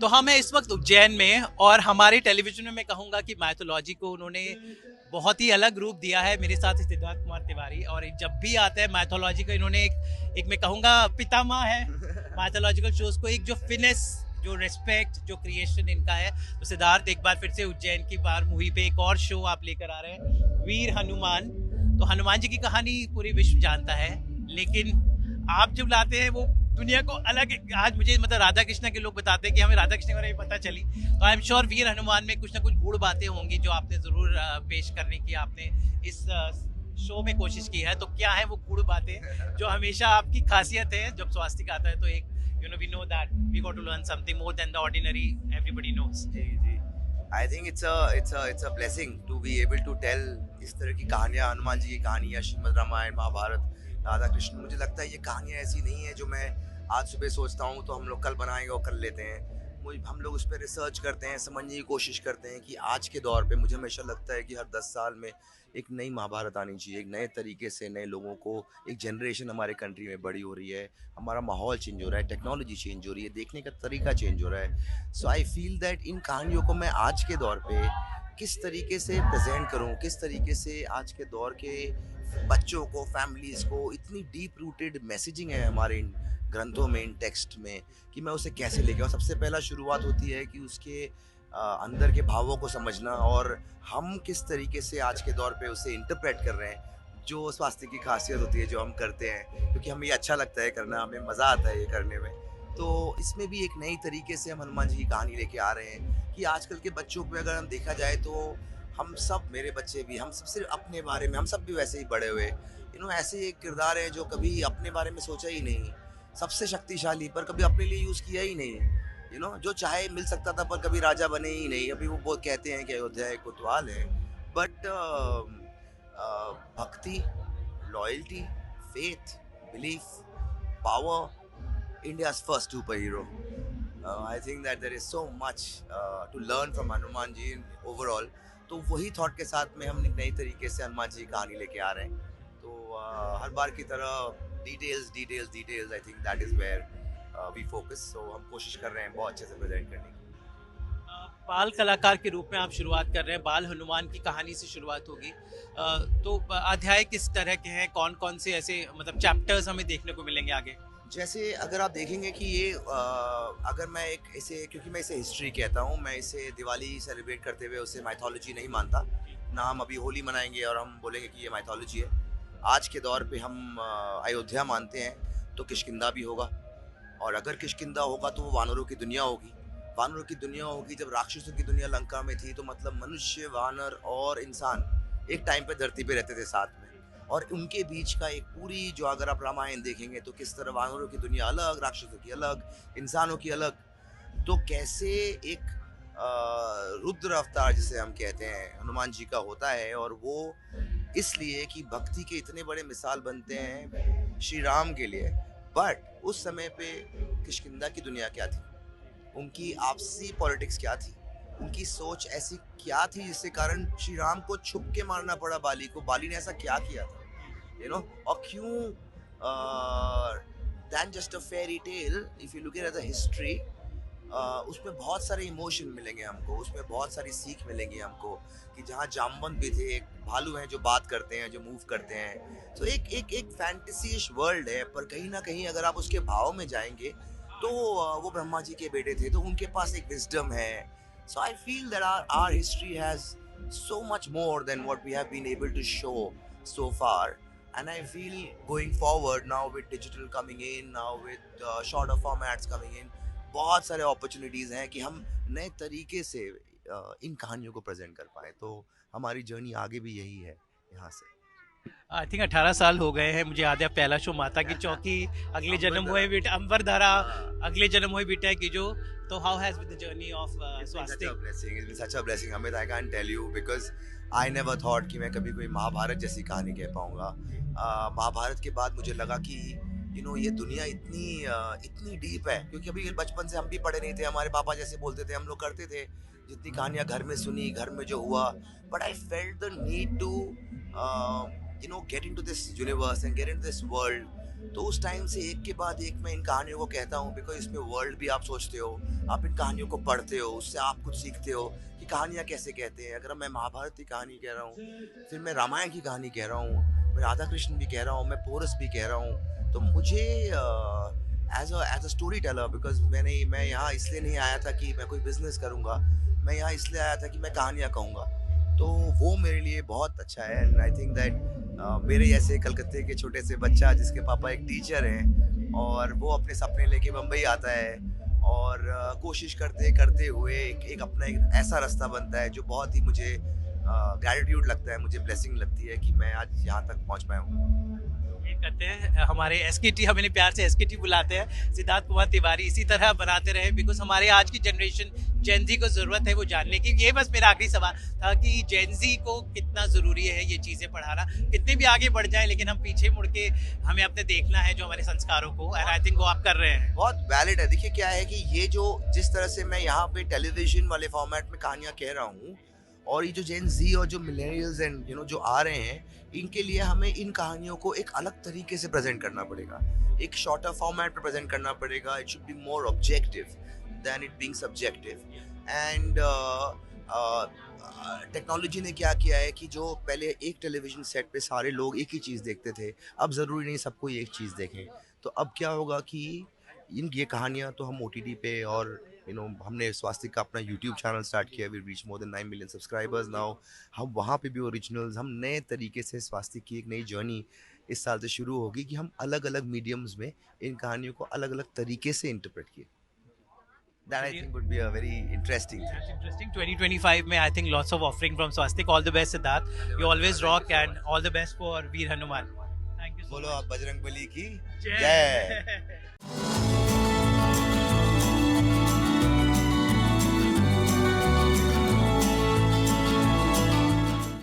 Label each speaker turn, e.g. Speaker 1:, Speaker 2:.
Speaker 1: हम हैं इस वक्त उज्जैन में और हमारे टेलीविजन में मैं कहूँगा कि माइथोलॉजी को उन्होंने बहुत ही अलग रूप दिया है। मेरे साथ सिद्धार्थ कुमार तिवारी, और जब भी आता है माइथोलॉजी को इन्होंने एक मैं कहूँगा पितामह है माइथोलॉजिकल शोज को। एक जो फिनेस, जो रिस्पेक्ट, जो क्रिएशन इनका है। तो सिद्धार्थ, एक बार फिर से उज्जैन की बार मूवी पे एक और शो आप लेकर आ रहे हैं, वीर हनुमान। तो हनुमान जी की कहानी पूरी विश्व जानता है, लेकिन आप जब लाते हैं वो दुनिया को अलग। आज मुझे मतलब राधा कृष्ण के लोग बताते हैं कि हमें राधा कृष्ण के बारे में पता चली, तो आई एम श्योर वीर हनुमान में कुछ ना कुछ गूढ़ बातें होंगी जो आपने जरूर पेश करने की आपने इस शो में कोशिश की है। तो क्या है वो गूढ़ बातें जो हमेशा आपकी खासियत है जब स्वास्तिक आता है? तो एक we know that we got to learn something more than the ordinary everybody knows.
Speaker 2: Ji ji, I think it's a blessing to be able to tell इस तरह की कहानियाँ, हनुमान जी की कहानी या श्रीमद् रामायण, महाभारत, राधा कृष्ण। मुझे लगता है ये कहानियाँ ऐसी नहीं है जो मैं आज सुबह सोचता हूँ तो हम लोग कल बनाएंगे और कर लेते हैं। हम लोग उस पर रिसर्च करते हैं, समझने की कोशिश करते हैं कि आज के दौर पे मुझे हमेशा लगता है कि हर 10 साल में एक नई महाभारत आनी चाहिए, एक नए तरीके से नए लोगों को। एक जनरेशन हमारे कंट्री में बड़ी हो रही है, हमारा माहौल चेंज हो रहा है, टेक्नोलॉजी चेंज हो रही है, देखने का तरीका चेंज हो रहा है। So I feel that in कहानियों को मैं आज के दौर पे किस तरीके से प्रेजेंट करूँ, किस तरीके से आज के दौर के बच्चों को, फैमिलीज़ को, इतनी डीप रूटेड मैसेजिंग है हमारे इन ग्रंथों में, इन टेक्स्ट में, कि मैं उसे कैसे लेके आऊँ। सबसे पहला शुरुआत होती है कि उसके अंदर के भावों को समझना, और हम किस तरीके से आज के दौर पे उसे इंटरप्रेट कर रहे हैं। जो स्वास्थ्य की खासियत होती है जो हम करते हैं, क्योंकि हमें ये अच्छा लगता है करना, हमें मज़ा आता है ये करने में। तो इसमें भी एक नई तरीके से हम हनुमान जी की कहानी लेके आ रहे हैं कि आजकल के बच्चों पे अगर हम देखा जाए तो हम सब, मेरे बच्चे भी, हम सब सिर्फ अपने बारे में, हम सब भी वैसे ही बड़े हुए, ऐसे एक किरदार है जो कभी अपने बारे में सोचा ही नहीं, सबसे शक्तिशाली पर कभी अपने लिए यूज़ किया ही नहीं। जो चाहे मिल सकता था पर कभी राजा बने ही नहीं। अभी वो बहुत कहते हैं कि अयोध्या एक कोतवाल है, बट भक्ति, loyalty, faith, belief, power, India's first super hero. I think that there is so much to learn from Hanuman ji overall. तो वही थॉट के साथ में हम एक नई तरीके से हनुमान जी की कहानी लेके आ रहे हैं। तो हर बार की तरह details, I think that is where we focus. So हम कोशिश कर रहे हैं बहुत अच्छे से प्रेजेंट करने की।
Speaker 1: बाल कलाकार के रूप में आप शुरुआत कर रहे हैं, बाल हनुमान की कहानी से शुरुआत होगी। तो अध्याय किस तरह के हैं, कौन कौन से ऐसे मतलब चैप्टर्स हमें देखने को मिलेंगे आगे?
Speaker 2: जैसे अगर आप देखेंगे कि ये अगर मैं एक इसे, क्योंकि मैं इसे हिस्ट्री कहता हूँ, मैं इसे दिवाली सेलिब्रेट करते हुए उसे माइथोलॉजी नहीं मानता ना। हम अभी होली मनाएंगे और हम बोलेंगे कि ये माइथोलॉजी है। आज के दौर पे हम अयोध्या मानते हैं तो किष्किंधा भी होगा, और अगर किष्किंधा होगा तो वो वानरों की दुनिया होगी। वानरों की दुनिया होगी। जब राक्षसों की दुनिया लंका में थी तो मतलब मनुष्य, वानर और इंसान एक टाइम पे धरती पे रहते थे साथ में, और उनके बीच का एक पूरी, जो अगर आप रामायण देखेंगे तो किस तरह वानरों की दुनिया अलग, राक्षसों की अलग, इंसानों की अलग। तो कैसे एक रुद्र अवतार जिसे हम कहते हैं हनुमान जी का होता है, और वो इसलिए कि भक्ति के इतने बड़े मिसाल बनते हैं श्री राम के लिए। बट उस समय पे किष्किंधा की दुनिया क्या थी, उनकी आपसी पॉलिटिक्स क्या थी, उनकी सोच ऐसी क्या थी जिसके कारण श्री राम को छुप के मारना पड़ा बाली को। बाली ने ऐसा क्या किया था, और क्यों? Than just a fairy tale, if you look at the history, उसमें बहुत सारे इमोशन मिलेंगे हमको, उसमें बहुत सारी सीख मिलेंगी हमको, कि जहाँ जामवंत भी थे, एक भालू हैं जो बात करते हैं, जो मूव करते हैं। तो एक फैंटेसीइश वर्ल्ड है, पर कहीं ना कहीं अगर आप उसके भाव में जाएंगे तो वो ब्रह्मा जी के बेटे थे तो उनके पास एक विजडम है। So I feel that our history has so much more than what we have been able to show so far, and I feel going forward now with digital coming in, now with shorter formats coming in, बहुत सारे opportunities हैं कि हम नए तरीके से इन कहानियों को प्रेजेंट कर पाए। तो हमारी जर्नी आगे भी यही है यहाँ से।
Speaker 1: आई थिंक 18 साल हो गए हैं, मुझे याद है पहला शो माता की चौकी, अगले जन्म हुए बेटा अंबरधारा, अगले जन्म हुए बेटा की जो। तो how has been the journey of Swastik?
Speaker 2: It's been such a blessing Amit, I can't tell you, because I never thought कि मैं कभी कोई महाभारत जैसी कहानी कह पाऊंगा। महाभारत के बाद मुझे लगा कि ये दुनिया इतनी डीप है, क्योंकि अभी बचपन से हम भी पढ़े नहीं थे, हमारे पापा जैसे बोलते थे हम लोग करते थे, जितनी कहानियां घर में सुनी, घर में जो हुआ। But I felt the need to get into this universe and get into this world तो उस टाइम से एक के बाद एक मैं इन कहानियों को कहता हूँ, बिकॉज इसमें वर्ल्ड भी आप सोचते हो, आप इन कहानियों को पढ़ते हो, उससे आप कुछ सीखते हो कि कहानियाँ कैसे कहते हैं। अगर मैं महाभारत की कहानी कह रहा हूँ, फिर मैं रामायण की कहानी कह रहा हूँ, मैं राधा कृष्ण भी कह रहा हूँ, मैं पोरस भी कह रहा हूँ, तो मुझे as a story teller, because मैं यहाँ इसलिए नहीं आया था कि मैं कोई बिजनेस करूँगा, मैं यहाँ इसलिए आया था कि मैं कहानियाँ कहूँगा। तो वो मेरे लिए बहुत अच्छा है, एंड आई थिंक दैट मेरे जैसे कलकत्ते के छोटे से बच्चा जिसके पापा एक टीचर हैं और वो अपने सपने लेके मुंबई आता है और कोशिश करते करते हुए एक अपना एक ऐसा रास्ता बनता है जो बहुत ही मुझे ग्रैटिट्यूड लगता है, मुझे ब्लेसिंग लगती है कि मैं आज यहाँ तक पहुँच पाया हूँ।
Speaker 1: ये कहते हैं हमारे एसकेटी, हमें प्यार से एसकेटी बुलाते हैं, सिद्धार्थ कुमार तिवारी इसी तरह बनाते रहे, बिकॉज हमारे आज की जनरेशन जेनजी को ज़रूरत है वो जानने की। ये बस मेरा आखिरी सवाल था कि जेनजी को कितना ज़रूरी है ये चीज़ें पढ़ाना, कितने भी आगे बढ़ जाए लेकिन हम पीछे मुड़ के हमें अपने देखना है जो हमारे संस्कारों को, एंड आई थिंक वो आप कर रहे हैं।
Speaker 2: बहुत वैलिड है। देखिए क्या है कि ये जो जिस तरह से मैं यहाँ पे टेलीविजन वाले फॉर्मेट में कहानियाँ कह रहा हूँ, और ये जो जेन जी और जो मिलेनियल्स एंड जो आ रहे हैं, इनके लिए हमें इन कहानियों को एक अलग तरीके से प्रेजेंट करना पड़ेगा, एक शॉर्टर फॉर्मेट में प्रेजेंट करना पड़ेगा। It should be more objective than it being subjective. And technology ने क्या किया है कि जो पहले एक टेलीविजन सेट पे सारे लोग एक ही चीज़ देखते थे, अब ज़रूरी नहीं सबको एक चीज़ देखें। तो अब क्या होगा कि ये कहानियाँ तो हम OTT पे और हमने स्वास्तिक का अपना YouTube चैनल स्टार्ट किया, we reach more than 9 million subscribers now. हम वहाँ पे भी ओरिजिनल्स, हम नए तरीके से स्वास्तिक की एक नई जर्नी इस साल से शुरू होगी कि हम अलग अलग मीडियम्स में इन कहानियों को अलग अलग तरीके से इंटरप्रेट किए। That I think would be a very interesting thing.
Speaker 1: That's interesting. 2025 में I think lots of offering from Swastik. All the best, Siddharth. You always rock, and all the best for Veer Hanuman. Thank you so
Speaker 2: बोलो
Speaker 1: much.
Speaker 2: आप बजरंगबली की
Speaker 1: जय।
Speaker 2: जय।